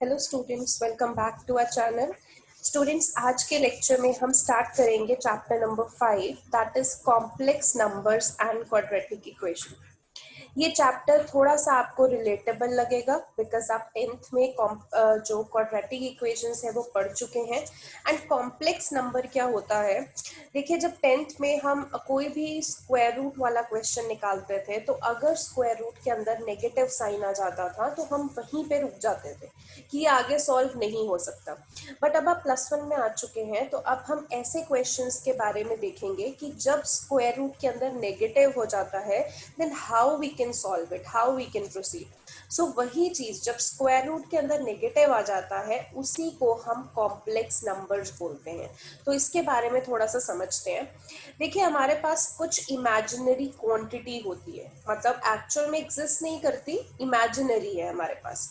Hello students, welcome back to our channel. Students, आज के lecture में हम स्टार्ट करेंगे chapter number 5, that is complex numbers and quadratic equation. ये chapter थोड़ा सा आपको रिलेटेबल लगेगा बिकॉज आप 10th में जो क्वाड्रेटिक इक्वेशंस है वो पढ़ चुके हैं। एंड कॉम्प्लेक्स नंबर क्या होता है, देखिए जब 10th में हम कोई भी स्क्वायर रूट वाला क्वेश्चन निकालते थे तो अगर स्क्वायर रूट के अंदर नेगेटिव साइन आ जाता था तो हम वहीं पे रुक जाते थे कि ये आगे सॉल्व नहीं हो सकता। बट अब आप +1 में आ चुके हैं तो अब हम ऐसे क्वेश्चंस के बारे में देखेंगे कि जब स्क्वायर रूट के अंदर नेगेटिव हो जाता है then how we can solve it, how we can proceed. So वही चीज जब स्क्वायर रूट के अंदर नेगेटिव आ जाता है उसी को हम कॉम्प्लेक्स नंबर्स बोलते हैं। तो इसके बारे में थोड़ा सा समझते हैं। देखिए हमारे पास कुछ इमेजिनरी क्वांटिटी होती है, मतलब एक्चुअल में एग्जिस्ट नहीं करती, इमेजिनरी है हमारे पास।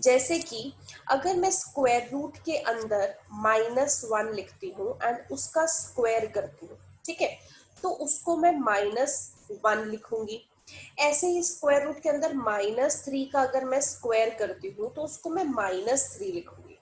जैसे कि अगर मैं स्क्वायर रूट के अंदर -1 लिखती हूँ एंड उसका स्क्वायर करती हूँ, ठीक है, तो उसको मैं -1 लिखूंगी। ऐसे ही स्क्वायर रूट के अंदर -3 का अगर मैं स्क्वायर करती हूँ तो उसको मैं -3 लिखूंगी।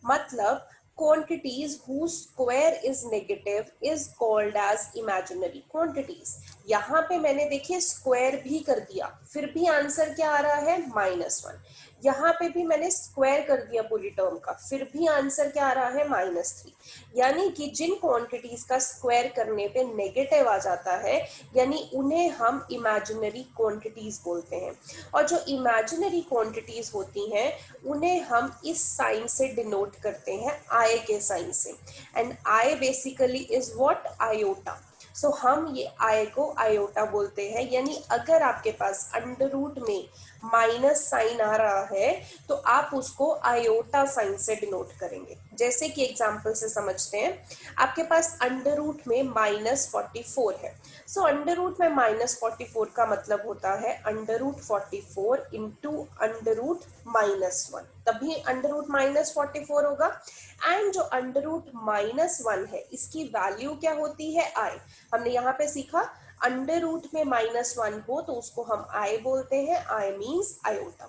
मतलब quantities whose square is negative is called as imaginary quantities। यहाँ पे मैंने देखिए स्क्वायर भी कर दिया फिर भी आंसर क्या आ रहा है -1। यहाँ पे भी मैंने स्क्वायर कर दिया पूरी टर्म का फिर भी आंसर क्या आ रहा है -3। यानी कि जिन क्वांटिटीज का स्क्वायर करने पे नेगेटिव आ जाता है यानी उन्हें हम इमेजिनरी क्वांटिटीज बोलते हैं। और जो इमेजिनरी क्वांटिटीज होती हैं उन्हें हम इस साइन से डिनोट करते हैं, आई के साइन से। And I basically is what, iota. So हम ये आई को आयोटा बोलते हैं। यानी अगर आपके पास अंडर रूट में माइनस साइन आ रहा है तो आप उसको आयोटा साइन से डिनोट करेंगे। जैसे कि एग्जांपल से समझते हैं, आपके पास अंडर रूट में -44 है। सो अंडर रूट में -44 का मतलब होता है under root 44 into under root -1, तभी अंडर रूट -44 होगा। एंड जो अंडर रूट -1 है इसकी वैल्यू क्या होती है, आई। हमने यहाँ पे सीखा अंडर रूट में -1 हो तो उसको हम आई बोलते हैं, आई मीन्स आयोटा।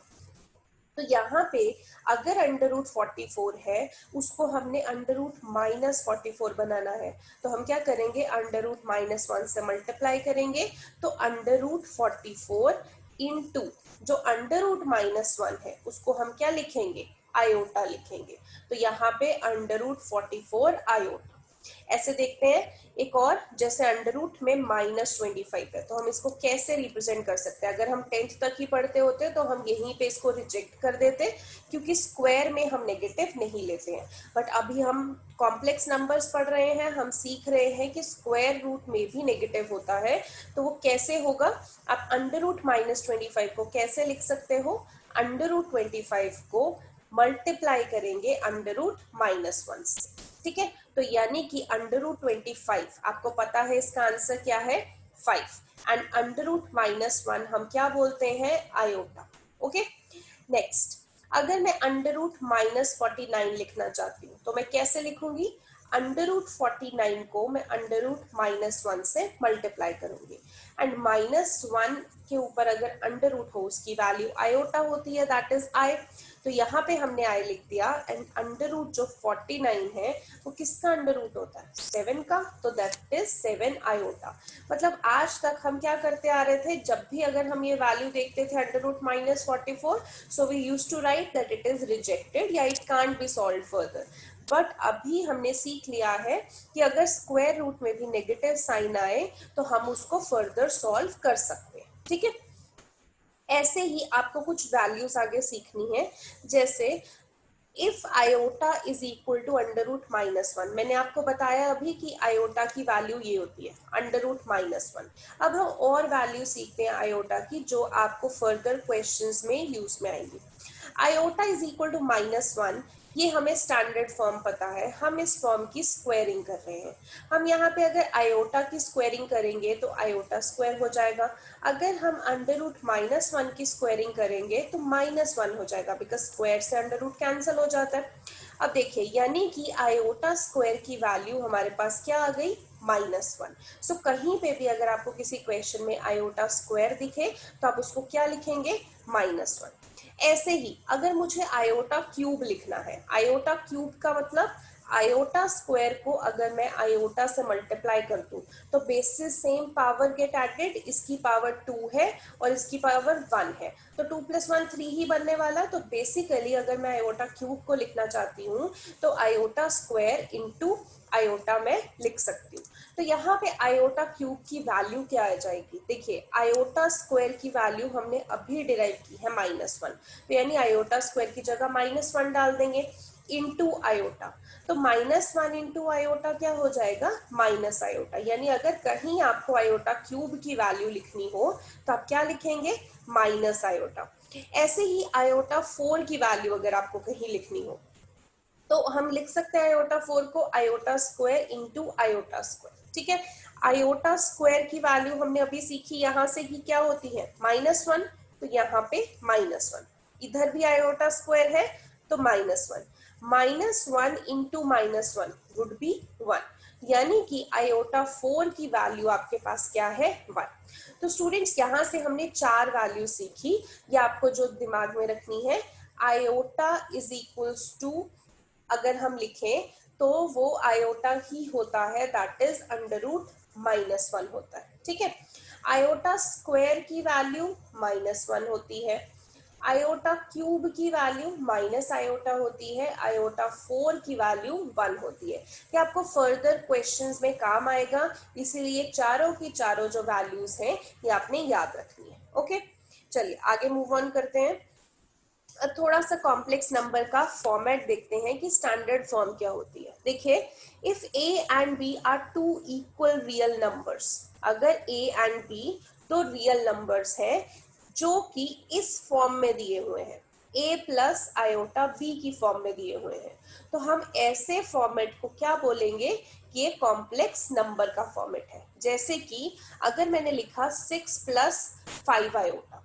तो यहाँ पे अगर अंडर रूट 44 है उसको हमने अंडर रूट -44 बनाना है तो हम क्या करेंगे, अंडर रूट -1 से मल्टीप्लाई करेंगे तो अंडर रूट 44 इंटू जो अंडर रूट -1 है उसको हम क्या लिखेंगे, आयोटा लिखेंगे। तो यहाँ पे अंडर रूट 44 आयोटा। ऐसे देखते हैं एक और, जैसे अंडर रूट में -25 है तो हम इसको कैसे रिप्रेजेंट कर सकते हैं। अगर हम 10th तक ही पढ़ते होते तो हम यहीं पे इसको रिजेक्ट कर देते क्योंकि स्क्वायर में हम नेगेटिव नहीं लेते हैं। बट अभी हम कॉम्प्लेक्स नंबर्स पढ़ रहे हैं, हम सीख रहे हैं कि स्क्वायर रूट में भी नेगेटिव होता है। तो वो कैसे होगा, आप अंडर रूट -25 को कैसे लिख सकते हो, अंडर रूट 25 को मल्टीप्लाई करेंगे अंडर रूट -1 से, ठीक है। तो यानी कि अंडर रूट 25 आपको पता है इसका आंसर क्या है, 5। एंड अंडर रूट -1 हम क्या बोलते हैं, आयोटा। ओके, नेक्स्ट अगर मैं अंडर रूट -49 लिखना चाहती हूँ तो मैं कैसे लिखूंगी, अंडर रूट 49 को मैं अंडर रूट -1 से मल्टीप्लाई करूंगी। एंड -1 के ऊपर अगर अंडर रूट हो उसकी वैल्यू आयोटा होती है, दैट इज आई। तो यहाँ पे हमने आई लिख दिया। एंड अंडर रूट जो 49 है वो किसका अंडर रूट होता है, 7 का, तो दैट इज 7 आयोटा। मतलब आज तक हम क्या करते आ रहे थे, जब भी अगर हम ये वैल्यू देखते थे under root -44, so we use to write that it is rejected या it can't be solve further. But अभी हमने सीख लिया है कि अगर स्क्वायर रूट में भी नेगेटिव साइन आए तो हम उसको फर्दर सॉल्व कर सकते हैं, ठीक है। ऐसे ही आपको कुछ वैल्यूज आगे सीखनी है, जैसे if iota is equal to under root -1। मैंने आपको बताया अभी कि आयोटा की वैल्यू ये होती है अंडर रूट -1। अब हम और वैल्यू सीखते हैं आयोटा की जो आपको फर्दर क्वेश्चंस में यूज में आएंगी। आयोटा इज इक्वल टू -1, ये हमें स्टैंडर्ड फॉर्म पता है, हम इस फॉर्म की स्क्वायरिंग कर रहे हैं। हम यहाँ पे अगर आयोटा की स्क्वायरिंग करेंगे तो आयोटा स्क्वायर हो जाएगा। अगर हम अंडर रूट -1 की स्क्वायरिंग करेंगे तो -1 हो जाएगा बिकॉज स्क्वायर से अंडर रूट कैंसिल हो जाता है। अब देखिए यानी कि आयोटा स्क्वायर की वैल्यू हमारे पास क्या आ गई, -1। सो कहीं पे भी अगर आपको किसी क्वेश्चन में आयोटा स्क्वायर दिखे तो आप उसको क्या लिखेंगे, -1। ऐसे ही अगर मुझे आयोटा क्यूब लिखना है, आयोटा क्यूब का मतलब आयोटा स्क्वायर को अगर मैं आयोटा से मल्टीप्लाई कर दूं तो basis same power get added, इसकी पावर 2 है और इसकी पावर 1 है, तो 2 + 1 3 ही बनने वाला है। तो बेसिकली अगर मैं आयोटा क्यूब को लिखना चाहती हूँ तो आयोटा स्क्वायर इंटू आयोटा में लिख सकती हूँ। तो यहाँ पे आयोटा क्यूब की वैल्यू क्या आ जाएगी, देखिए आयोटा स्क्वायर की वैल्यू हमने अभी डिराइव की है -1, तो यानी आयोटा स्क्वायर की जगह -1 डाल देंगे इंटू आयोटा, तो -1 इंटू आयोटा क्या हो जाएगा, माइनस आयोटा। यानी अगर कहीं आपको आयोटा क्यूब की वैल्यू लिखनी हो तो आप क्या लिखेंगे, माइनस आयोटा। ऐसे ही आयोटा 4 की वैल्यू अगर आपको कहीं लिखनी हो तो हम लिख सकते हैं आयोटा 4 को iota square into iota square, ठीक है। आयोटा स्क्वायर की वैल्यू हमने अभी सीखी, यहां से ही क्या होती है, -1, तो यहाँ पे -1, इधर भी आयोटा स्क्वायर है तो -1, -1 इंटू -1 वुड बी 1, यानी कि आयोटा 4 की वैल्यू आपके पास क्या है, 1। तो स्टूडेंट्स यहाँ से हमने 4 वैल्यू सीखी, या आपको जो दिमाग में रखनी है, आयोटा इज इक्वल्स टू अगर हम लिखें तो वो आयोटा ही होता है, दैट इज √-1 होता है, ठीक है। आयोटा स्क्वायर की वैल्यू -1 होती है, आयोटा क्यूब की वैल्यू माइनस आयोटा होती है, आयोटा 4 की वैल्यू 1 होती है। ये आपको फर्दर क्वेश्चंस में काम आएगा, इसीलिए चारों की चारों जो वैल्यूज हैं ये आपने याद रखनी है। ओके, चलिए आगे मूव ऑन करते हैं। थोड़ा सा कॉम्प्लेक्स नंबर का फॉर्मेट देखते हैं कि स्टैंडर्ड फॉर्म क्या होती है। देखिए, if A and B are two equal real numbers, अगर ए एंड बी दो रियल नंबर्स हैं जो कि इस फॉर्म में दिए हुए हैं, a प्लस आयोटा बी की फॉर्म में दिए हुए हैं, तो हम ऐसे फॉर्मेट को क्या बोलेंगे कि ये कॉम्प्लेक्स नंबर का फॉर्मेट है। जैसे कि अगर मैंने लिखा 6 + 5 आयोटा,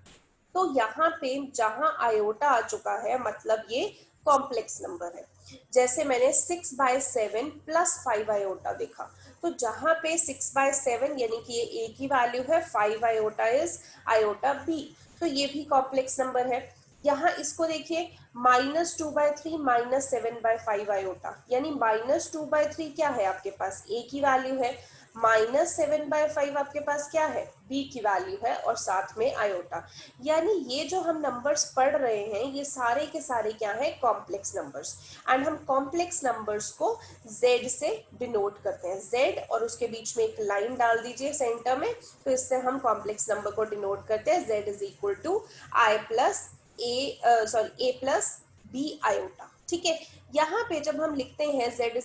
तो यहाँ पे जहां आयोटा आ चुका है मतलब ये कॉम्प्लेक्स नंबर है। जैसे मैंने 6/7 + 5 आयोटा देखा, तो जहां पे 6/7 यानी कि ये ए की वैल्यू है, 5 आयोटा इज आयोटा बी, तो ये भी कॉम्प्लेक्स नंबर है। यहाँ इसको देखिए, -2/3 -7/5 आयोटा, यानी -2/3 क्या है आपके पास, ए की वैल्यू है, -7/5 आपके पास क्या है, बी की वैल्यू है, और साथ में आयोटा। यानी ये जो हम नंबर्स पढ़ रहे हैं ये सारे के सारे क्या है, कॉम्प्लेक्स नंबर्स। एंड हम कॉम्प्लेक्स नंबर्स को z से डिनोट करते हैं, z और उसके बीच में एक लाइन डाल दीजिए सेंटर में, तो इससे हम कॉम्प्लेक्स नंबर को डिनोट करते हैं, z = a plus B iota, ठीक है। यहाँ पे जब हम लिखते हैं z = a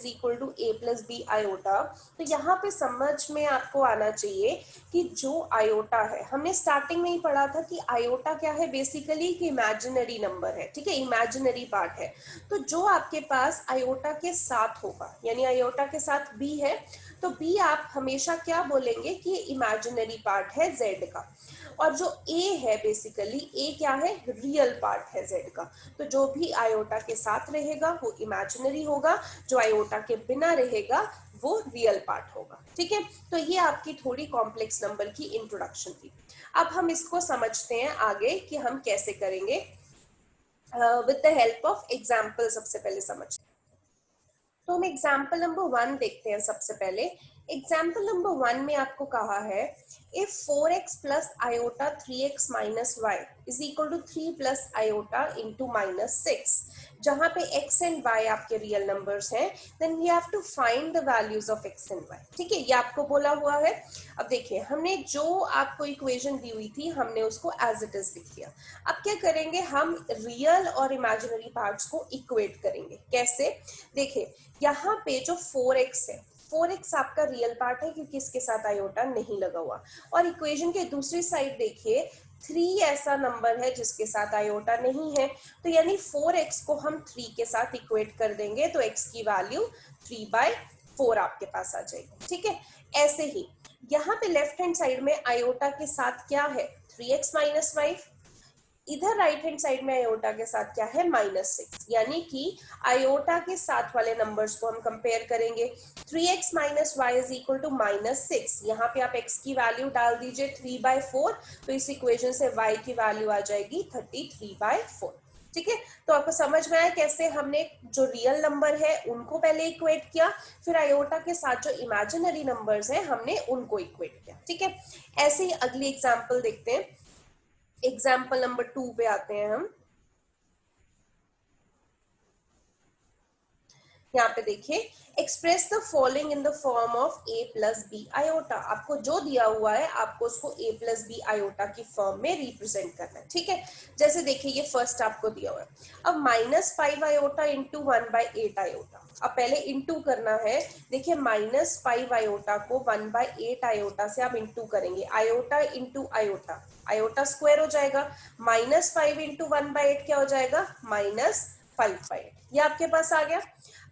+ b आयोटा, तो यहाँ पे समझ में आपको आना चाहिए कि जो आयोटा है, हमने स्टार्टिंग में ही पढ़ा था कि आयोटा क्या है, बेसिकली एक इमेजिनरी नंबर है, ठीक है, इमेजिनरी पार्ट है। तो जो आपके पास आयोटा के साथ होगा, यानी आयोटा के साथ b है, तो b आप हमेशा क्या बोलेंगे कि इमेजिनरी पार्ट है z का। और जो a है, बेसिकली a क्या है, रियल पार्ट है z का। तो जो भी आयोटा के साथ रहेगा वो इमेजिनरी होगा, जो आयोटा के बिना रहेगा वो रियल पार्ट होगा, ठीक है। तो ये आपकी थोड़ी कॉम्प्लेक्स नंबर की इंट्रोडक्शन थी। अब हम इसको समझते हैं आगे कि हम कैसे करेंगे, with the help of example सबसे पहले समझते हैं। तो हम एग्जाम्पल नंबर 1 देखते हैं सबसे पहले। एग्जाम्पल नंबर 1 में आपको कहा है, if 4x + iota 3x - y is equal to 3 + iota into -6, जहां पे x एंड y आपके रियल नंबर्स हैं, then we have to find the values of x and y, ठीक है, ये आपको बोला हुआ है। अब देखिए, हमने जो आपको इक्वेशन दी हुई थी हमने उसको एज इट इज लिख लिया। अब क्या करेंगे, हम रियल और इमेजिनरी पार्ट्स को इक्वेट करेंगे। कैसे, देखिए यहाँ पे जो 4x है, 4x आपका रियल पार्ट है क्योंकि इसके साथ आयोटा नहीं लगा हुआ, और इक्वेशन के दूसरी साइड देखिए 3 ऐसा नंबर है जिसके साथ आयोटा नहीं है, तो यानी 4x को हम 3 के साथ इक्वेट कर देंगे, तो x की वैल्यू 3/4 आपके पास आ जाएगी, ठीक है। ऐसे ही यहाँ पे लेफ्ट हैंड साइड में आयोटा के साथ क्या है, 3x - 5, इधर राइट हैंड साइड में आयोटा के साथ क्या है -6, यानी कि आयोटा के साथ वाले नंबर्स को हम कंपेयर करेंगे। 3x minus Y is equal to -6, यहाँ पे आप x की वैल्यू डाल दीजिए 3/4, तो इस इक्वेशन से y की वैल्यू आ जाएगी 33/4। ठीक है, तो आपको समझ में आया कैसे हमने जो रियल नंबर है उनको पहले इक्वेट किया, फिर आयोटा के साथ जो इमेजिनरी नंबर्स हैं हमने उनको इक्वेट किया। ठीक है, ऐसे ही अगली एग्जांपल देखते हैं। एग्जाम्पल नंबर 2 पे आते हैं हम। यहाँ पे देखिए, express the following in the form of a plus B iota. आपको जो दिया हुआ है आपको उसको a प्लस बी आयोटा की फॉर्म में रिप्रेजेंट करना है। ठीक है, जैसे देखिए ये फर्स्ट आपको दिया हुआ है, अब -5 आयोटा इंटू 1/8 आयोटा। अब पहले इंटू करना है, देखिए -5 आयोटा को 1/8 आयोटा से आप इंटू करेंगे, iota into iota, iota square हो जाएगा, -5 इंटू 1/8 क्या हो जाएगा, -5/8। ये आपके पास आ गया।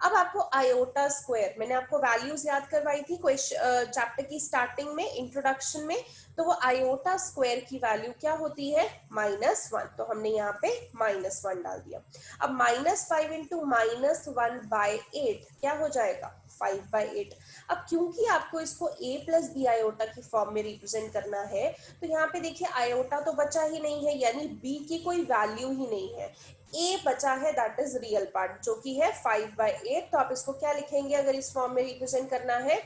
अब आपको आयोटा स्क्वायर, मैंने आपको वैल्यूज याद करवाई थी चैप्टर की स्टार्टिंग में, इंट्रोडक्शन में, तो वो आयोटा स्क्वायर की वैल्यू क्या होती है, -1, तो हमने यहाँ पे -1 डाल दिया। अब -5 इंटू -1/8 क्या हो जाएगा, 5/8। अब क्योंकि आपको इसको a प्लस बी आयोटा की फॉर्म में रिप्रेजेंट करना है, तो यहाँ पे देखिए आयोटा तो बचा ही नहीं है, यानी b की कोई वैल्यू ही नहीं है, a बचा है, दैट इज रियल पार्ट जो कि है 5/8। तो आप इसको क्या लिखेंगे अगर इस फॉर्म में रिप्रेजेंट करना है,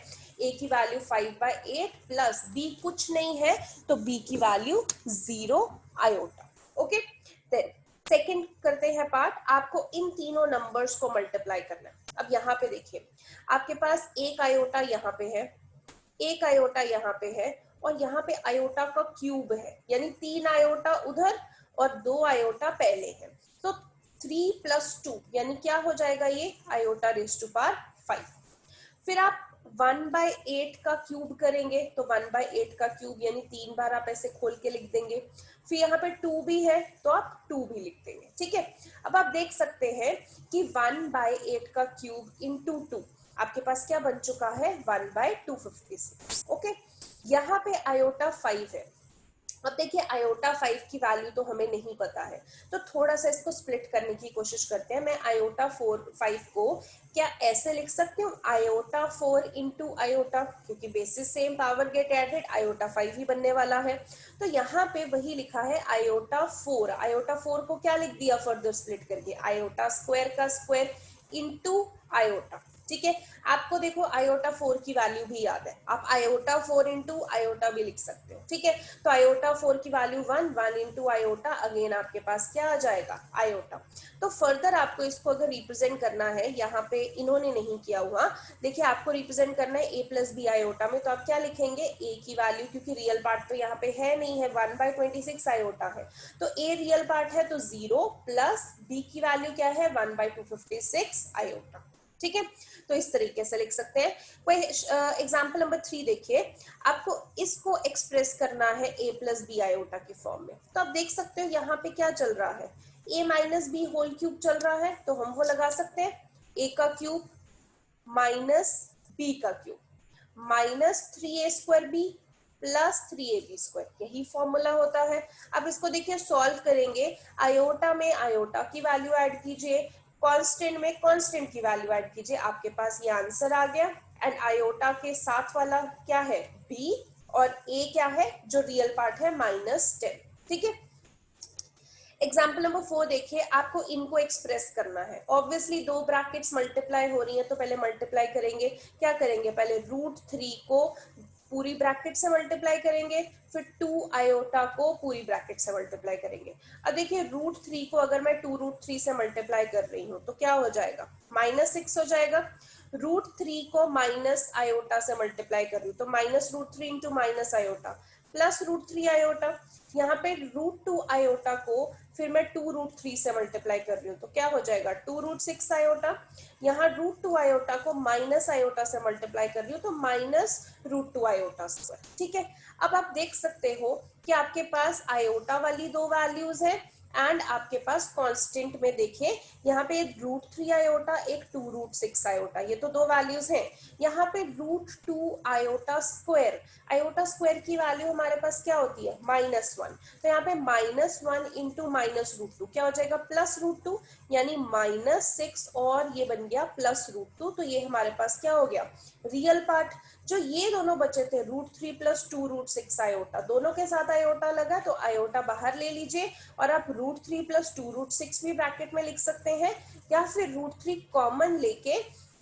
a की वैल्यू 5/8 प्लस b कुछ नहीं है तो b की value 0 iota. Okay, then second करते हैं पार्ट, आपको इन तीनों नंबर्स को मल्टीप्लाई करना है। अब यहाँ पे देखिए आपके पास एक आयोटा यहाँ पे है, एक आयोटा यहाँ पे है, और यहाँ पे आयोटा का क्यूब है, यानी 3 आयोटा उधर और 2 आयोटा पहले है, तो 3 + 2 यानी क्या हो जाएगा, ये आयोटा रेज़ टू पावर 5। फिर आप 1/8 का क्यूब करेंगे, तो 1/8 का क्यूब यानी 3 बार आप ऐसे खोल के लिख देंगे। फिर यहाँ पे 2 भी है तो आप 2 भी लिख देंगे। ठीक है, अब आप देख सकते हैं कि 1/8 का क्यूब इंटू 2 आपके पास क्या बन चुका है, 1/256। ओके, यहाँ पे आयोटा 5 है। अब देखिए आयोटा 5 की वैल्यू तो हमें नहीं पता है, तो थोड़ा सा इसको स्प्लिट करने की कोशिश करते हैं। मैं आयोटा 5 को क्या ऐसे लिख सकती हूँ, आयोटा 4 इंटू आयोटा, क्योंकि basis same, power get added, iota 5 ही बनने वाला है। तो यहाँ पे वही लिखा है आयोटा 4, आयोटा 4 को क्या लिख दिया फर्दर स्प्लिट करके, आयोटा स्क्वायर का स्क्वायर इंटू आयोटा। ठीक है, आपको देखो आयोटा 4 की वैल्यू भी याद है, आप आयोटा 4 इंटू आयोटा भी लिख सकते हो। ठीक है, तो आयोटा 4 की वैल्यू 1 इंटू आयोटा, अगेन आपके पास क्या आ जाएगा, आयोटा। तो फर्दर आपको इसको अगर रिप्रेजेंट करना है, यहाँ पे इन्होंने नहीं किया हुआ, देखिए आपको रिप्रेजेंट करना है a प्लस बी आयोटा में, तो आप क्या लिखेंगे, a की वैल्यू, क्योंकि रियल पार्ट तो यहाँ पे है नहीं है, 1/26 आयोटा है, तो a रियल पार्ट है तो 0 प्लस b की वैल्यू क्या है, 1/256 आयोटा। ठीक है, तो इस तरीके से लिख सकते हैं। कोई एग्जाम्पल नंबर 3 देखिए, आपको इसको एक्सप्रेस करना है a प्लस बी आयोटा की फॉर्म में, तो आप देख सकते हो यहाँ पे क्या चल रहा है, a minus B whole cube चल रहा है, तो हम वो लगा सकते हैं, a का क्यूब माइनस b का क्यूब -3a² प्लस 3ab², यही फॉर्मूला होता है। अब इसको देखिए सॉल्व करेंगे, आयोटा में आयोटा की वैल्यू ऐड कीजिए, कांस्टेंट में कांस्टेंट की वैल्यू ऐड कीजिए, आपके पास ये आंसर आ गया। एंड आयोटा के साथ वाला क्या है, b, और a क्या है जो रियल पार्ट है, -10। ठीक है, एग्जाम्पल नंबर 4 देखिए, आपको इनको एक्सप्रेस करना है। ऑब्वियसली दो ब्रैकेट्स मल्टीप्लाई हो रही है, तो पहले मल्टीप्लाई करेंगे, क्या करेंगे, पहले √3 को पूरी ब्रैकेट से मल्टीप्लाई करेंगे, फिर 2 आयोटा को पूरी ब्रैकेट से मल्टीप्लाई करेंगे। अब देखिए √3 को अगर मैं 2√3 से मल्टीप्लाई कर रही हूँ तो क्या हो जाएगा, -6 हो जाएगा। √3 को माइनस आयोटा से मल्टीप्लाई कर रही हूँ तो -√3 into minus iota plus √3 iota. यहाँ पे √2 आयोटा को फिर मैं 2√3 से मल्टीप्लाई कर रही हूँ तो क्या हो जाएगा, 2√6 आयोटा। यहाँ √2 आयोटा को माइनस आयोटा से मल्टीप्लाई कर रही हूँ तो -√2 आयोटा स्क्वायर। ठीक है, अब आप देख सकते हो कि आपके पास आयोटा वाली दो वैल्यूज है एंड आपके पास कांस्टेंट में देखिए यहाँ पे एक √3 आयोटा, एक 2√6 आयोटा, ये तो दो वैल्यूज हैं। यहाँ पे √2 आयोटा स्क्वायर की वैल्यू हमारे पास क्या होती है -1, तो यहाँ पे -1 इंटू -√2 क्या हो जाएगा +√2, यानी -6 और ये बन गया +√2, तो ये हमारे पास क्या हो गया रियल पार्ट। जो ये दोनों बचे थे √3 + 2√6 आयोटा, दोनों के साथ आयोटा लगा तो आयोटा बाहर ले लीजिए और आप √3 + 2√6 भी ब्रैकेट में लिख सकते हैं, या फिर √3 कॉमन लेके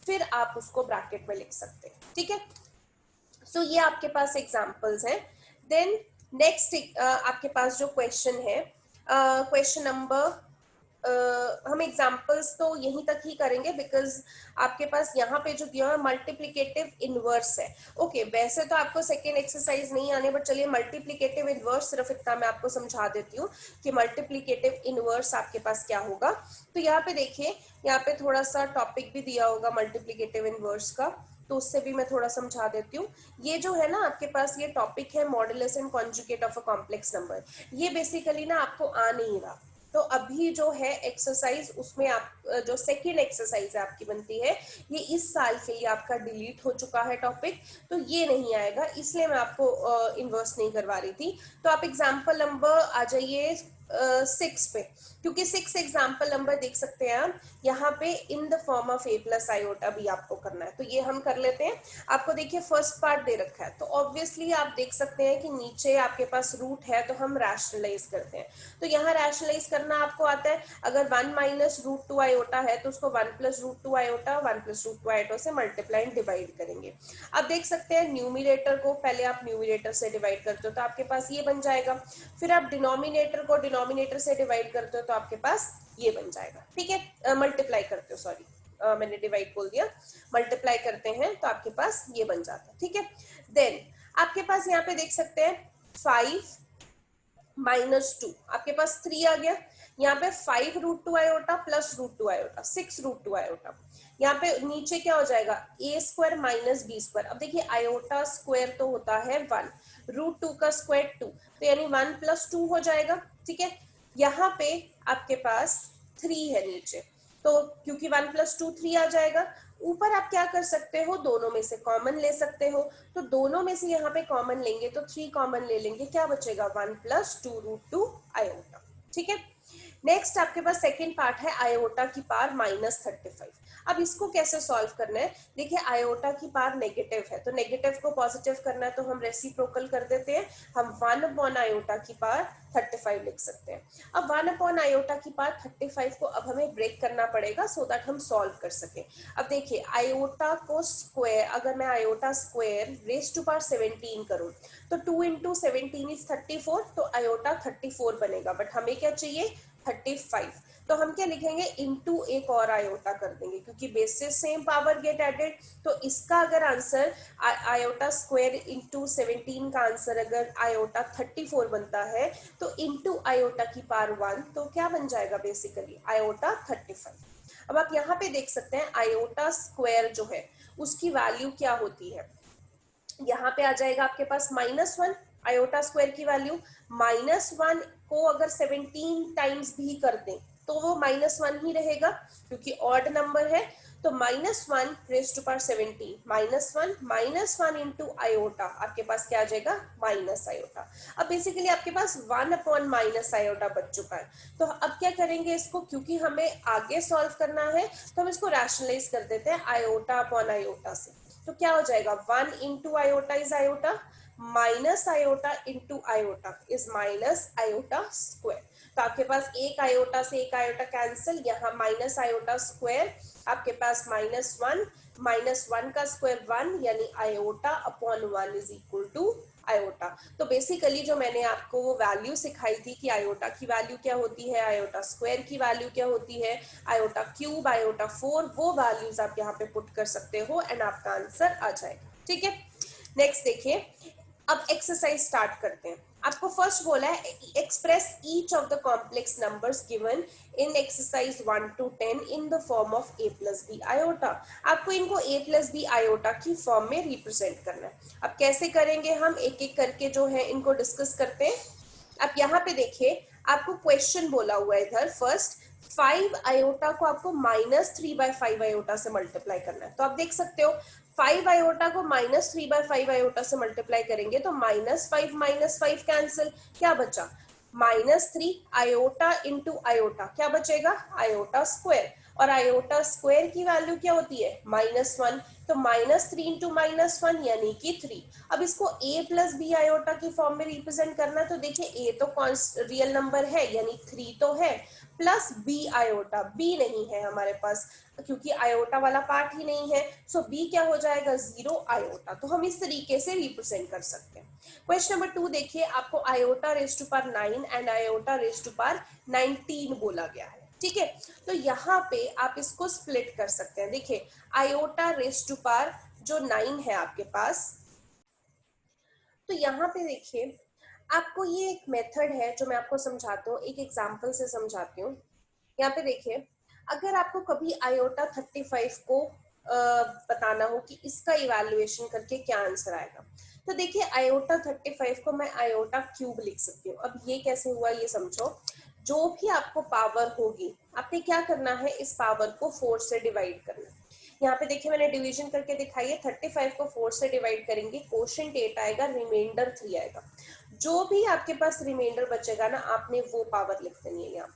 फिर आप उसको ब्रैकेट में लिख सकते हैं, ठीक है। सो ये आपके पास एग्जांपल्स हैं। देन नेक्स्ट आपके पास जो क्वेश्चन है, क्वेश्चन नंबर हम एग्जांपल्स तो यहीं तक ही करेंगे बिकॉज आपके पास यहाँ पे जो दिया है मल्टीप्लिकेटिव इनवर्स है। ओके वैसे तो आपको सेकेंड एक्सरसाइज नहीं आने, बट चलिए मल्टीप्लिकेटिव इनवर्स सिर्फ इतना मैं आपको समझा देती हूँ कि मल्टीप्लिकेटिव इनवर्स आपके पास क्या होगा। तो यहाँ पे देखिए, यहाँ पे थोड़ा सा टॉपिक भी दिया होगा मल्टीप्लिकेटिव इनवर्स का, तो उससे भी मैं थोड़ा समझा देती हूँ। ये जो है ना आपके पास ये टॉपिक है modulus and conjugate of a complex number. ये बेसिकली ना आपको आ नहीं रहा, तो अभी जो है एक्सरसाइज उसमें आप जो सेकेंड एक्सरसाइज है आपकी बनती है, ये इस साल के लिए आपका डिलीट हो चुका है टॉपिक, तो ये नहीं आएगा, इसलिए मैं आपको इन्वर्स नहीं करवा रही थी। तो आप एग्जाम्पल नंबर आ जाइए 6 पे, क्योंकि 6 एग्जाम्पल नंबर देख सकते हैं आप यहाँ पे इन the form of a + iota भी आपको करना है, तो ये हम कर लेते हैं। आपको देखिए फर्स्ट पार्ट दे रखा है, तो ऑब्वियसली आप देख सकते हैं कि नीचे आपके पास रूट है, तो हम रैशनलाइज करते हैं। तो यहाँ रैशनलाइज करना आपको आता है, अगर 1 - √2 आयोटा है तो उसको 1 + √2 आयोटा 1 + √2 आयोटा से मल्टीप्लाई एंड डिवाइड करेंगे। अब देख सकते हैं न्यूमिनेटर को पहले आप न्यूमिनेटर से डिवाइड करते हो तो आपके पास ये बन जाएगा, फिर आप डिनोमिनेटर को डिनोमिनेटर से डिवाइड करते हो तो आपके पास ये बन जाएगा, ठीक है। मल्टीप्लाई करते हो, सॉरी मैंने डिवाइड बोल दिया, मल्टीप्लाई करते हैं तो आपके पास ये बन जाता है, ठीक है। देन आपके पास यहाँ पे देख सकते हैं 5 - 2, आपके पास 3 आ गया। यहाँ पे 5 √2 आयोटा प्लस √2 आयोटा 6 √2 आयोटा। यहाँ पे नीचे क्या हो जाएगा a² - b²। अब देखिए आयोटा स्क्वायर तो होता है 1, √2 का स्क्वायर 2, तो यानी 1 + 2 हो जाएगा, ठीक है। यहाँ पे आपके पास 3 है नीचे, तो क्योंकि 1 + 2 3 आ जाएगा। ऊपर आप क्या कर सकते हो, दोनों में से कॉमन ले सकते हो, तो दोनों में से यहाँ पे कॉमन लेंगे तो 3 कॉमन ले लेंगे, क्या बचेगा 1 + 2√2 आयोटा, ठीक है। नेक्स्ट आपके पास सेकेंड पार्ट है आयोटा की पावर -35। अब इसको कैसे सॉल्व करना है, देखिए आयोटा की पावर नेगेटिव है, तो नेगेटिव को पॉजिटिव करना है तो हम रेसिप्रोकल कर देते हैं, हम 1 आयोटा की पावर 35 लिख सकते हैं। अब 1 आयोटा की पावर 35 को अब हमें ब्रेक करना पड़ेगा सो दैट हम सॉल्व कर सकें। अब देखिए आयोटा को स्क्वायर, अगर मैं आयोटा स्क्वायर ⁻17 करूं तो 2 × 17 = 34, तो आयोटा 34 बनेगा, बट हमें क्या चाहिए 35, तो हम क्या लिखेंगे इनटू एक और आयोटा कर देंगे, क्योंकि बेस से सेम पावर गेट एडेड। तो इसका अगर आंसर आयोटा स्क्वायर × 17 का आंसर अगर आयोटा 34 बनता है तो इनटू आयोटा की पावर 1, तो क्या बन जाएगा बेसिकली आयोटा 35। अब आप यहाँ पे देख सकते हैं आयोटा स्क्वायर जो है उसकी वैल्यू क्या होती है, यहाँ पे आ जाएगा आपके पास -1, आयोटा स्क्वायर की वैल्यू -1 को अगर 17 टाइम्स भी कर दें तो वो -1 ही रहेगा, क्योंकि ऑड नंबर है, तो -1 ⁻17 -1 इंटू आयोटा आपके पास क्या आ जाएगा माइनस आयोटा। अब बेसिकली आपके पास 1/- आयोटा बच चुका है, तो अब क्या करेंगे इसको, क्योंकि हमें आगे सॉल्व करना है तो हम इसको रैशनलाइज कर देते हैं आयोटा अपॉन आयोटा से। तो क्या हो जाएगा 1 × iota is iota, minus iota into iota is minus iota square. तो आपके पास एक आयोटा से एक आयोटा कैंसिल, यहाँ माइनस आयोटा स्क्वायर आपके पास -1 -1 का स्क्वायर 1, यानी iota upon 1 is equal to iota. तो बेसिकली जो मैंने आपको वो वैल्यू सिखाई थी कि आयोटा की वैल्यू क्या होती है, आयोटा स्क्वायर की वैल्यू क्या होती है, आयोटा क्यूब, आयोटा 4, वो वैल्यूज आप यहाँ पे पुट कर सकते हो एंड आपका आंसर आ जाएगा, ठीक है। नेक्स्ट देखिए, अब एक्सरसाइज स्टार्ट करते हैं। आपको फर्स्ट बोला है express each of the complex numbers given in exercise 1 to 10 in the form of a + b iota. आपको इनको a + b आयोटा की फॉर्म में रिप्रेजेंट करना है। अब कैसे करेंगे हम, एक एक करके जो है इनको डिस्कस करते हैं। अब यहाँ पे देखिए आपको क्वेश्चन बोला हुआ है इधर फर्स्ट 5 आयोटा को आपको -3/5 आयोटा से मल्टीप्लाई करना है। तो आप देख सकते हो 5 आयोटा को -3/5 आयोटा से मल्टीप्लाई करेंगे तो -5 कैंसिल, क्या बचा -3 आयोटा इंटू आयोटा, क्या बचेगा आयोटा स्क्वायर, और आयोटा स्क्वायर की वैल्यू क्या होती है -1, तो -3 इंटू -1 यानी कि 3। अब इसको a प्लस बी आयोटा की फॉर्म में रिप्रेजेंट करना है, तो देखिए a तो रियल नंबर है यानी 3 तो है, प्लस b आयोटा, b नहीं है हमारे पास क्योंकि आयोटा वाला पार्ट ही नहीं है, सो b क्या हो जाएगा 0 आयोटा। तो हम इस तरीके से रिप्रेजेंट कर सकते हैं। क्वेश्चन नंबर 2 देखिए, आपको iota raise to power 9 and iota raise to power 19 बोला गया है, ठीक है। तो यहाँ पे आप इसको स्प्लिट कर सकते हैं। देखिए आयोटा रेज टू पावर जो 9 है आपके पास, तो यहाँ पे देखिए आपको ये एक मेथड है जो मैं आपको समझाती हूँ, एक एग्जांपल से समझाती हूँ। यहाँ पे देखिए अगर आपको कभी आयोटा 35 को बताना हो कि इसका इवैल्यूएशन करके क्या आंसर आएगा, तो देखिए आयोटा 35 को मैं आयोटा क्यूब लिख सकती हूँ। अब ये कैसे हुआ ये समझो, जो भी आपको पावर होगी आपने क्या करना है, इस पावर को 4 से डिवाइड करना है। यहाँ पे देखिए मैंने डिवीजन करके दिखाई है, 35 को 4 से डिवाइड करेंगे, क्वोशिएंट 8 आएगा, रिमाइंडर 3 आएगा। जो भी आपके पास रिमाइंडर बचेगा ना आपने वो पावर लिख देनी है यहाँ।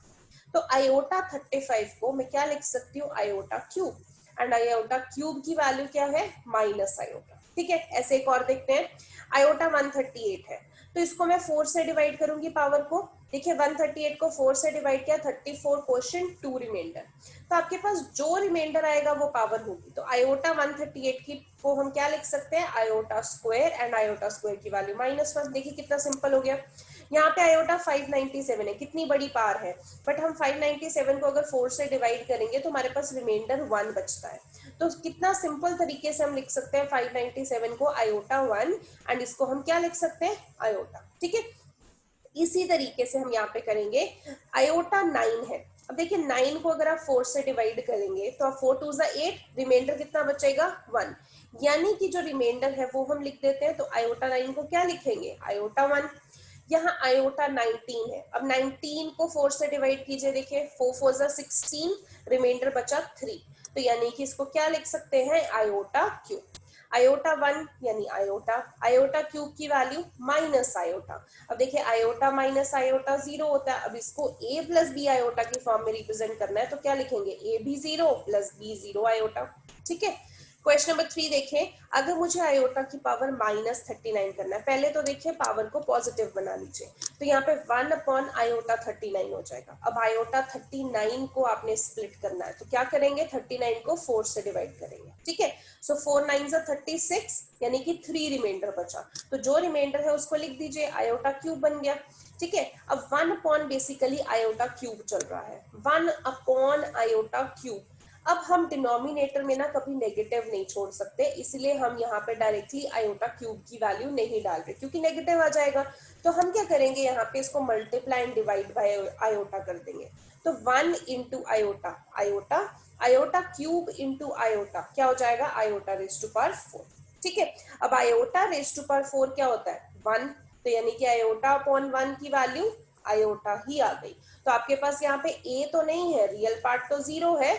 तो आयोटा 35 को मैं क्या लिख सकती हूँ iota cube, and iota cube की वैल्यू क्या है माइनस आयोटा, ठीक है। ऐसे एक और देखते हैं, आयोटा 138 है, तो इसको मैं 4 से डिवाइड करूंगी पावर को। देखिए 138 को 4 से डिवाइड किया, 34 क्वोशिएंट 2 रिमाइंडर, तो आपके पास जो रिमाइंडर आएगा वो पावर होगी। तो आयोटा 138 की को हम क्या लिख सकते हैं iota square, and iota square की वैल्यू -1। देखिए कितना सिंपल हो गया। यहाँ पे आयोटा 597 है, कितनी बड़ी पावर है, बट हम 597 को अगर 4 से डिवाइड करेंगे तो हमारे पास रिमाइंडर 1 बचता है। तो कितना सिंपल तरीके से हम लिख सकते हैं 597 को आयोटा 1, एंड इसको हम क्या लिख सकते हैं आयोटा, ठीक है। इसी तरीके से हम यहाँ पे करेंगे, आयोटा 9 है। अब देखिए 9 को अगर आप 4 से डिवाइड करेंगे तो आप 4 2 8, रिमाइंडर कितना बचेगा 1, यानी कि जो रिमाइंडर है वो हम लिख देते हैं। तो आयोटा 9 को क्या लिखेंगे आयोटा 1। यहाँ आयोटा 19 है, अब 19 को 4 से डिवाइड कीजिए, देखिए 4 4 16, रिमाइंडर बचा 3, तो यानी कि इसको क्या लिख सकते हैं आयोटा क्यूब। आयोटा 1 यानी आयोटा, आयोटा क्यूब की वैल्यू माइनस आयोटा। अब देखिए आयोटा माइनस आयोटा 0 होता है, अब इसको a प्लस बी आयोटा की फॉर्म में रिप्रेजेंट करना है, तो क्या लिखेंगे a भी 0 प्लस b 0 आयोटा, ठीक है। क्वेश्चन नंबर 3 देखिए, अगर मुझे आयोटा की पावर -39 करना है, पहले तो देखिए पावर को पॉजिटिव बना लीजिए, तो यहाँ पे 1 अपॉन आयोटा 39 हो जाएगा। अब आयोटा 39 को आपने स्प्लिट करना है, तो क्या करेंगे 39 को 4 से डिवाइड करेंगे, ठीक है। सो 4 9 36, यानी कि 3 रिमाइंडर बचा, तो जो रिमाइंडर है उसको लिख दीजिए, आयोटा क्यूब बन गया, ठीक है। अब 1 अपॉन बेसिकली आयोटा क्यूब चल रहा है, 1 अपॉन आयोटा क्यूब। अब हम डिनोमिनेटर में ना कभी नेगेटिव नहीं छोड़ सकते, इसलिए हम यहाँ पे डायरेक्टली आयोटा क्यूब की वैल्यू नहीं डाल रहे क्योंकि नेगेटिव आ जाएगा। तो हम क्या करेंगे यहाँ पे इसको multiply and divide by iota कर देंगे। तो 1 into iota, iota iota cube into iota क्या हो जाएगा आयोटा रेज टू पावर 4, ठीक है। अब आयोटा रेज टू पावर 4 क्या होता है 1, तो यानी कि आयोटा अपॉन 1 की वैल्यू आयोटा ही आ गई। तो आपके पास यहाँ पे a तो नहीं है, रियल पार्ट तो 0 है,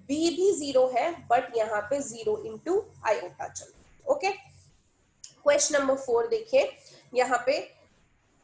b भी 0 है, बट यहाँ पे 0 इंटू आयोटा चल, ओके। क्वेश्चन नंबर 4 देखिए, यहाँ पे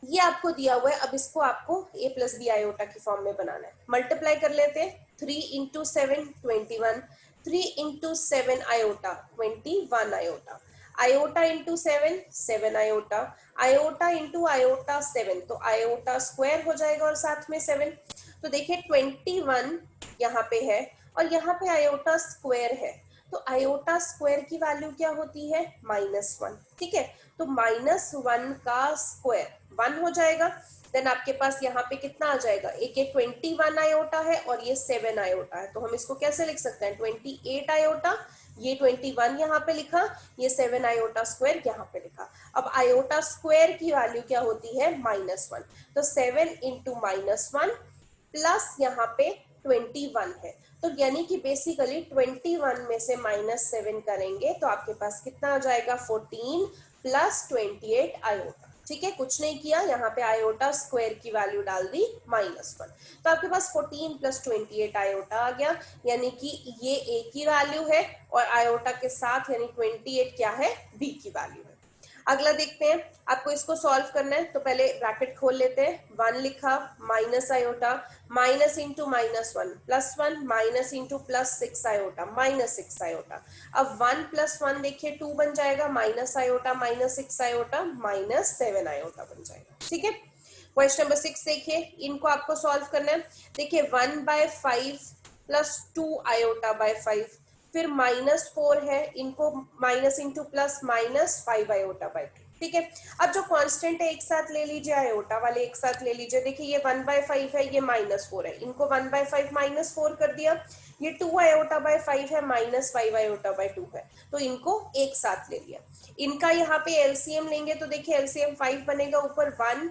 ये आपको दिया हुआ है, अब इसको आपको a प्लस बी आयोटा की फॉर्म में बनाना है। मल्टीप्लाई कर लेते हैं, 3 into 7 21, 3 into 7 iota 21 iota, iota into 7 7 iota, iota into iota 7, तो आयोटा स्क्वायर हो जाएगा और साथ में 7। तो देखिए 21 यहाँ पे है और यहाँ पे आयोटा स्क्वायर है, तो आयोटा स्क्वायर की वैल्यू क्या होती है -1, ठीक है। तो -1 का स्क्वायर 1 हो जाएगा, देन आपके पास यहाँ पे कितना आ जाएगा, एक 21 आयोटा है और ये 7 आयोटा है, तो हम इसको कैसे लिख सकते हैं 28 आयोटा, ये 21 यहाँ पे लिखा, ये 7 आयोटा स्क्वायर यहाँ पे लिखा। अब आयोटा स्क्वायर की वैल्यू क्या होती है -1, तो 7 इंटू -1 प्लस यहाँ पे 21 है, तो यानी कि बेसिकली 21 में से -7 करेंगे तो आपके पास कितना आ जाएगा 14 प्लस 28 आयोटा, ठीक है, कुछ नहीं किया, यहाँ पे आयोटा स्क्वायर की वैल्यू डाल दी -1, तो आपके पास 14 + 28 आयोटा आ गया, यानी कि ये ए की वैल्यू है और आयोटा के साथ यानी 28 क्या है, बी की वैल्यू है। अगला देखते हैं, आपको इसको सॉल्व करना है तो पहले ब्रैकेट खोल लेते हैं, 1 लिखा minus iota, minus into -1 +1 minus into +6 iota -6 iota. अब 1 + 1 देखिए 2 बन जाएगा, माइनस आयोटा -6 आयोटा -7 आयोटा बन जाएगा। ठीक है, क्वेश्चन नंबर 6 देखिए, इनको आपको सॉल्व करना है। देखिए 1/5 + 2 आयोटा बाय 5, फिर -4 है, इनको minus into plus -5 iota by 2। ठीक है, अब जो कांस्टेंट है एक साथ ले लीजिए, आयोटा वाले एक साथ ले लीजिए। देखिए ये 1/5 है, ये -4 है, इनको 1/5 -4 कर दिया। ये 2 आयोटा बाय 5 है, -5 आयोटा बाय 2 है, तो इनको एक साथ ले लिया। इनका यहाँ पे एलसीएम लेंगे तो देखिए एलसीएम 5 बनेगा, ऊपर 1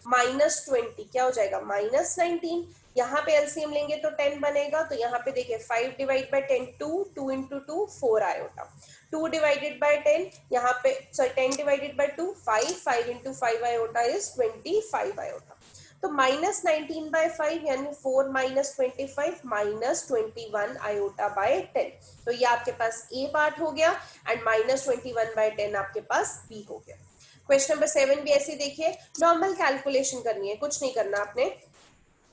-20 क्या हो जाएगा, -19। यहाँ पे एलसीएम लेंगे तो 10 बनेगा, तो यहाँ पे देखिए 5 divide by 10 2 into 2 4 iota, 2 divided by 10 यहाँ पे 10 divided by 2 5 into 5 iota is 25 iota. तो -19/5 यानी 4 -25 -21 आयोटा बाय 10। तो ये आपके पास ए पार्ट हो गया एंड -21/10 आपके पास बी हो गया। क्वेश्चन नंबर 7 भी ऐसे देखिए, नॉर्मल कैलकुलेशन करनी है, कुछ नहीं करना आपने।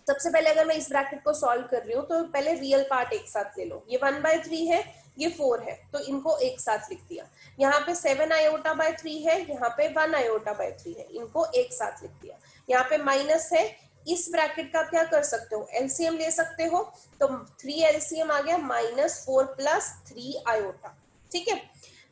सबसे पहले अगर मैं इस ब्रैकेट को सॉल्व कर रही हूँ तो पहले रियल पार्ट एक साथ ले लो। ये 1/3 है, ये 4 है, तो इनको एक साथ लिख दिया। यहाँ पे 7 आयोटा बाय 3 है, यहाँ पे 1 आयोटा बाय 3 है, इनको एक साथ लिख दिया। यहाँ पे माइनस है, इस ब्रैकेट का क्या कर सकते हो, एलसीएम ले सकते हो, तो 3 एलसीएम आ गया, -4 + 3 आयोटा। ठीक है,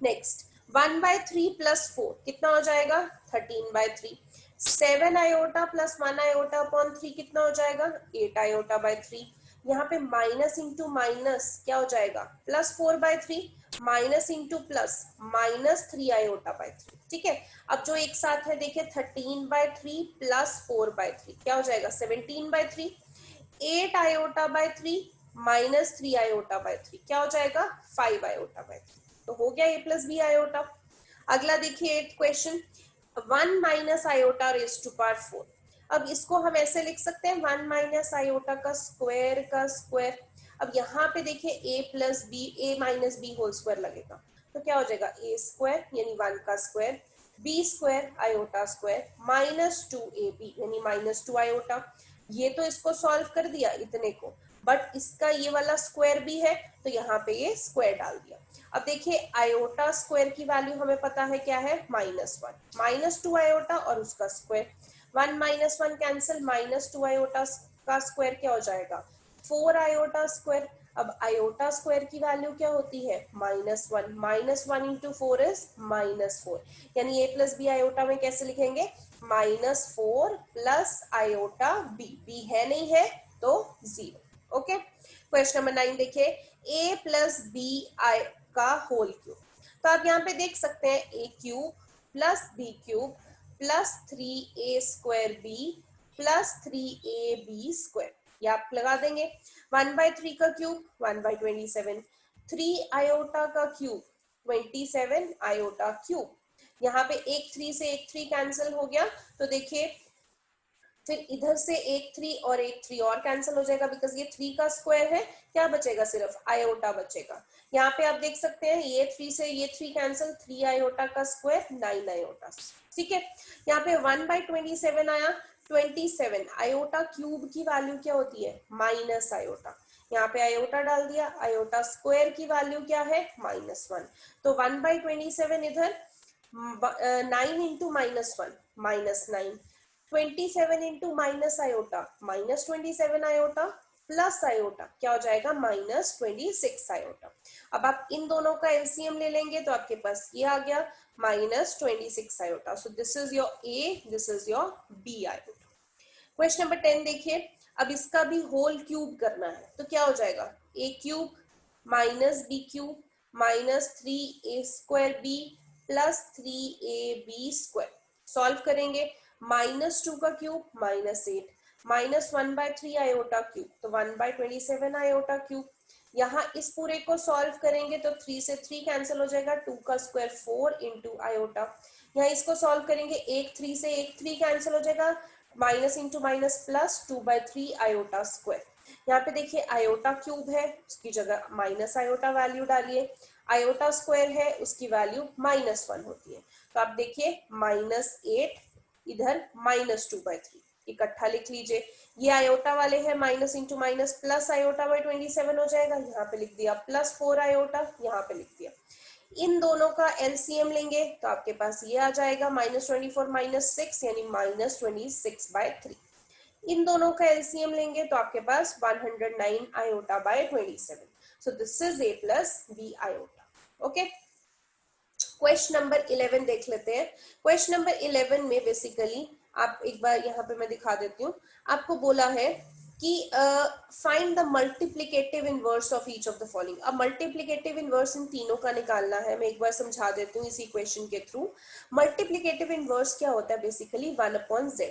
नेक्स्ट 1/3 + 4 कितना हो जाएगा, 13/3। 7 आयोटा + 1 आयोटा अपॉन 3 कितना हो जाएगा, 8 आयोटा बाय 3। यहाँ पे माइनस इंटू माइनस क्या हो जाएगा, +4/3, minus into plus -3 iota by 3। ठीक है, अब जो एक साथ है देखिए 13/3 + 4/3 क्या हो जाएगा, 17/3। 8 आयोटा बाय 3 -3 आयोटा बाय 3 क्या हो जाएगा, 5 आयोटा बाय 3। तो हो गया a + b आयोटा। अगला देखिए 8th question, 1 minus iota raise to power 4। अब इसको हम ऐसे लिख सकते हैं 1 माइनस आयोटा का स्क्वायर। अब यहाँ पे देखिए a minus B whole square लगेगा, तो क्या हो जाएगा a स्क्वायर यानी 1 का square, b square iota square -2ab यानी -2 आयोटा। ये तो इसको सॉल्व कर दिया इतने को, बट इसका ये वाला स्क्वायर भी है तो यहाँ पे ये स्क्वायर डाल दिया। अब देखिए आयोटा स्क्वायर की वैल्यू हमें पता है क्या है, -1 -2 आयोटा और उसका स्क्वायर, 1 - 1 कैंसिल, -2 आयोटा का स्क्वायर क्या हो जाएगा, 4 आयोटा स्क्वायर। अब आयोटा स्क्वायर की वैल्यू क्या होती है, -1 -1 इंटू 4 इज -4, यानी a + b आयोटा में कैसे लिखेंगे, -4 + आयोटा b है नहीं है तो 0। ओके, क्वेश्चन नंबर 9 देखिए, a + b का होल क्यूब। तो आप यहाँ पे देख सकते हैं a³ + b³ + 3a² b + 3ab², ये आप लगा देंगे। 1/3 का क्यूब 1/27, 3 आयोटा का क्यूब 27 आयोटा क्यूब। यहाँ पे एक 3 से एक 3 कैंसिल हो गया, तो देखिए फिर इधर से एक 3 और एक 3 और कैंसिल हो जाएगा, बिकॉज ये 3 का स्क्वायर है, क्या बचेगा, सिर्फ आयोटा बचेगा। यहाँ पे आप देख सकते हैं ये 3 से ये 3 कैंसिल, 3 आयोटा का स्क्वायर 9 आयोटा। ठीक है, यहाँ पे 1/27 आया, 27 आयोटा क्यूब की वैल्यू क्या होती है, माइनस आयोटा। यहाँ पे आयोटा डाल दिया, आयोटा स्क्वायर की वैल्यू क्या है, -1, तो 1/27 इधर 9 into -1 -9, 27 into minus iota -27 iota plus iota क्या हो जाएगा, -26 आयोटा। अब आप इन दोनों का एलसीएम ले लेंगे तो आपके पास ये आ गया -26 iota. So this is your A, this is your B iota. Question number 10 देखिए, अब इसका भी होल क्यूब करना है तो क्या हो जाएगा, a³ -b³ -3a² b + 3ab²। Solve करेंगे, -2 का क्यूब -8, -1/3 आयोटा क्यूब तो 1/27 आयोटा क्यूब। यहाँ इस पूरे को सॉल्व करेंगे तो 3 से 3 कैंसिल हो जाएगा, 2 का स्क्वायर 4 इंटू आयोटा। यहाँ इसको सॉल्व करेंगे, एक 3 से एक 3 कैंसिल हो जाएगा, minus into minus plus 2/3 iota square. यहाँ पे देखिए आयोटा क्यूब है, उसकी जगह माइनस आयोटा वैल्यू डालिए, आयोटा स्क्वायर है उसकी वैल्यू -1 होती है। तो आप देखिए -8 इधर -2/3 इकट्ठा लिख लीजिए। ये आयोटा वाले हैं, minus into minus plus iota by 27 हो जाएगा, यहाँ पे लिख दिया +4 आयोटा, यहाँ पे लिख दिया। इन दोनों का एलसीएम लेंगे तो आपके पास ये आ जाएगा -24 -6 यानी -26/3। इन दोनों का एलसीएम लेंगे तो आपके पास 109 iota by 27। So this is A + B iota. Okay, question number 11 देख लेते हैं। क्वेश्चन नंबर 11 में बेसिकली आप एक बार यहाँ पे मैं दिखा देती हूँ, आपको बोला है कि find the multiplicative inverse of each of the following. अब मल्टीप्लिकेटिव इनवर्स इन तीनों का निकालना है, मैं एक बार समझा देती हूँ इसी क्वेश्चन के थ्रू। मल्टीप्लिकेटिव इनवर्स क्या होता है, बेसिकली 1/z।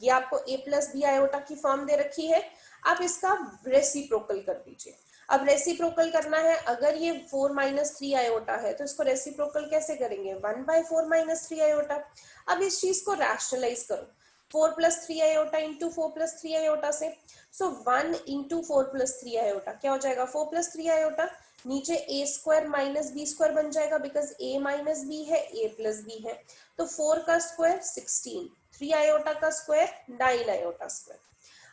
ये आपको A + B आयोटा की फॉर्म दे रखी है, आप इसका रेसिप्रोकल कर दीजिए। अब रेसिप्रोकल करना है, अगर ये 4 - 3 आयोटा है तो इसको रेसिप्रोकल कैसे करेंगे, 1/4 - 3 आयोटा। अब इस चीज को रैशनलाइज करो, 4 + 3 आयोटा इंटू 4 + 3 आयोटा से। सो 1 इंटू 4 + 3 आयोटा क्या हो जाएगा, 4 + 3 आयोटा, नीचे a² - b² बन जाएगा, बिकॉज a - b है, a + b है। तो 4 का स्क्वायर 16, 3 आयोटा का स्क्वायर 9 आयोटा स्क्वायर।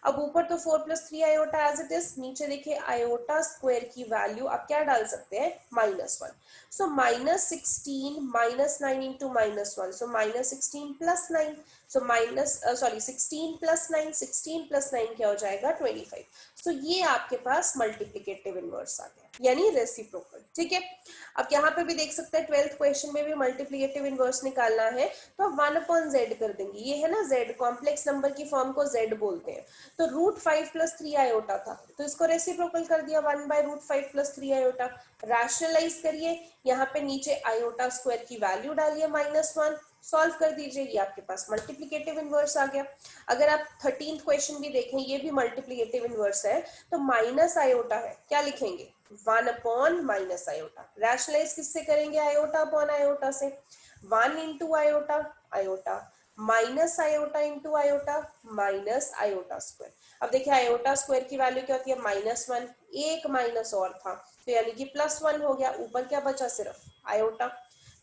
अब ऊपर तो 4 + 3 आयोटा एज इट इज, नीचे देखिए आयोटा स्क्वायर की वैल्यू आप क्या डाल सकते हैं, -1। सो -16 -9 इंटू -1, सो -16 + 9, सो -16 + 9, 16 + 9 क्या हो जाएगा, 25। सो ये आपके पास मल्टीप्लिकेटिव इनवर्स आ गया, यानी रेसिप्रोकल। ठीक है, अब यहाँ पे भी देख सकते हैं 12th क्वेश्चन में भी मल्टीप्लिकेटिव इनवर्स निकालना है तो आप 1/z कर देंगे। ये है ना z, कॉम्प्लेक्स नंबर की फॉर्म को z बोलते हैं। तो √5 + 3 आयोटा था, तो इसको रेसिप्रोकल कर दिया 1/√5 + 3 आयोटा। रैशनलाइज करिए, यहाँ पे नीचे आयोटा स्क्वायर की वैल्यू डालिए -1, सॉल्व कर दीजिए, ये आपके पास मल्टीप्लिकेटिव इनवर्स आ गया। अगर आप 13th क्वेश्चन भी देखें, ये भी मल्टीप्लिकेटिव इनवर्स है, तो माइनस आयोटा है, क्या लिखेंगे, 1/- आयोटा। रैशनलाइज किससे करेंगे, आयोटा अपॉन आयोटा से, 1 into iota iota, minus iota into iota, minus iota square. अब देखिए आयोटा स्क्वायर की वैल्यू क्या होती है, -1, एक माइनस और था तो यानी कि +1 हो गया, ऊपर क्या बचा, सिर्फ आयोटा।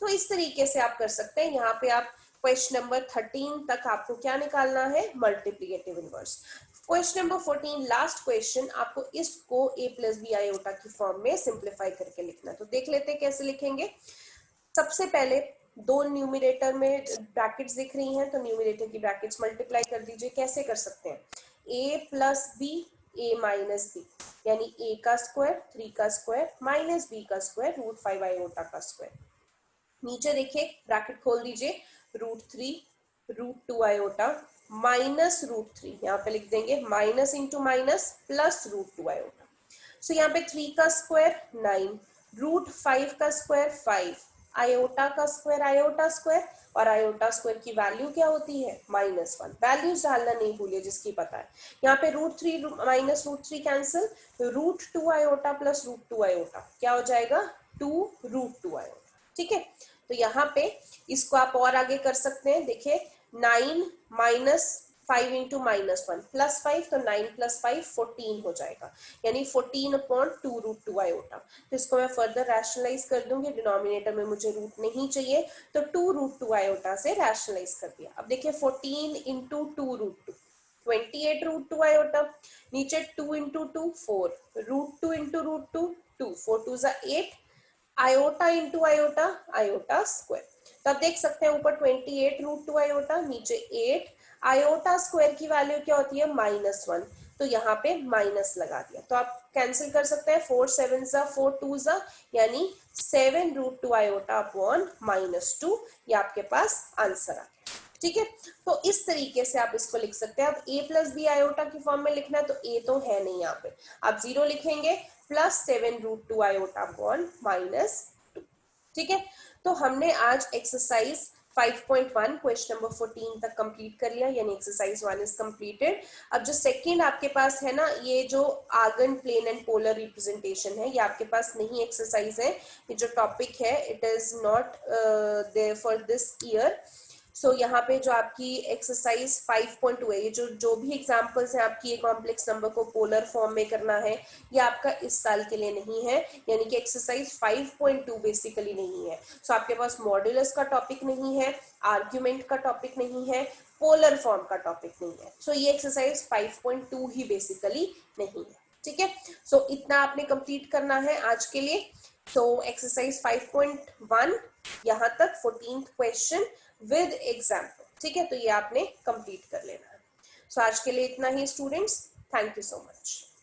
तो इस तरीके से आप कर सकते हैं। यहाँ पे आप क्वेश्चन नंबर 13 तक आपको क्या निकालना है, multiplicative inverse. Question number 14 last question, आपको इसको A + B आयोटा की फॉर्म में सिंप्लीफाई करके लिखना है। तो देख लेते हैं कैसे लिखेंगे। सबसे पहले दो न्यूमरेटर में ब्रैकेट्स दिख रही हैं, तो न्यूमरेटर की ब्रैकेट्स मल्टीप्लाई कर दीजिए। कैसे कर सकते हैं, A + B A - B यानी A का स्क्वायर 3 का स्क्वायर माइनस B का स्क्वायर √5 आयोटा का स्क्वायर। नीचे देखिए ब्रैकेट खोल दीजिए, √3 √2 आयोटा माइनस √3, यहाँ पे लिख देंगे minus into minus plus √2 iota. So यहाँ पे 3 का स्क्वायर 9, √5 का स्क्वायर 5, आयोटा का स्क्वायर आयोटा स्क्वायर, और आयोटा स्क्वायर की वैल्यू क्या होती है, -1। वैल्यूज डालना नहीं भूलिए जिसकी पता है। यहाँ पे √3 minus √3 cancel, √2 iota plus √2 iota क्या हो जाएगा, 2 √2 आयोटा। ठीक है, तो यहाँ पे इसको आप और आगे कर सकते हैं। देखिए 9 - 5 इंटू -1 +5, तो 9 + 5 14 हो जाएगा, यानी 14/2 √2 आयोटा। तो इसको मैं फर्दर रैशनलाइज कर दूंगी, डिनोमिनेटर में मुझे रूट नहीं चाहिए, तो 2 √2 आयोटा से रैशनलाइज कर दिया। अब देखिए 14 इंटू 2 √2 28 √2 आयोटा, नीचे 2 into 2 4, √2 into √2 2, 4 2 8, iota into iota iota square. तो आप देख सकते हैं ऊपर 28 √2 आयोटा, नीचे 8, आयोटा स्क्वायर की वैल्यू क्या होती है, -1, तो यहाँ पे माइनस लगा दिया। तो आप कैंसिल कर सकते हैं, 4 7 4 2 यानी 7 √2 आयोटा अपॉन -2, ये आपके पास आंसर आ गया। ठीक है, तो इस तरीके से आप इसको लिख सकते हैं। अब A + B आयोटा की फॉर्म में लिखना है, तो A तो है नहीं, यहाँ पे आप 0 लिखेंगे, +7 √2 आयोटा अपॉन -2। ठीक है, तो हमने आज एक्सरसाइज 5.1 क्वेश्चन नंबर 14 तक कंप्लीट कर लिया, यानी एक्सरसाइज 1 इज कंप्लीटेड। अब जो सेकंड आपके पास है ना, ये जो Argand plane and polar representation है, ये आपके पास नहीं एक्सरसाइज है। ये जो टॉपिक है it is not there for this year, so यहाँ पे जो आपकी एक्सरसाइज 5.2 है, ये जो भी एग्जांपल्स हैं आपकी, ये कॉम्प्लेक्स नंबर को पोलर फॉर्म में करना है, ये आपका इस साल के लिए नहीं है, यानी कि एक्सरसाइज 5.2 बेसिकली नहीं है। सो आपके पास मॉड्यूलस का टॉपिक नहीं है, आर्ग्यूमेंट का टॉपिक नहीं है, पोलर फॉर्म का टॉपिक नहीं है। सो ये एक्सरसाइज 5.2 ही बेसिकली नहीं है, ठीक है। सो इतना आपने कंप्लीट करना है आज के लिए। सो एक्सरसाइज 5.1 यहाँ तक 14th क्वेश्चन विद एग्जाम्पल, ठीक है, तो ये आपने कंप्लीट कर लेना है। सो आज के लिए इतना ही students, thank you so much.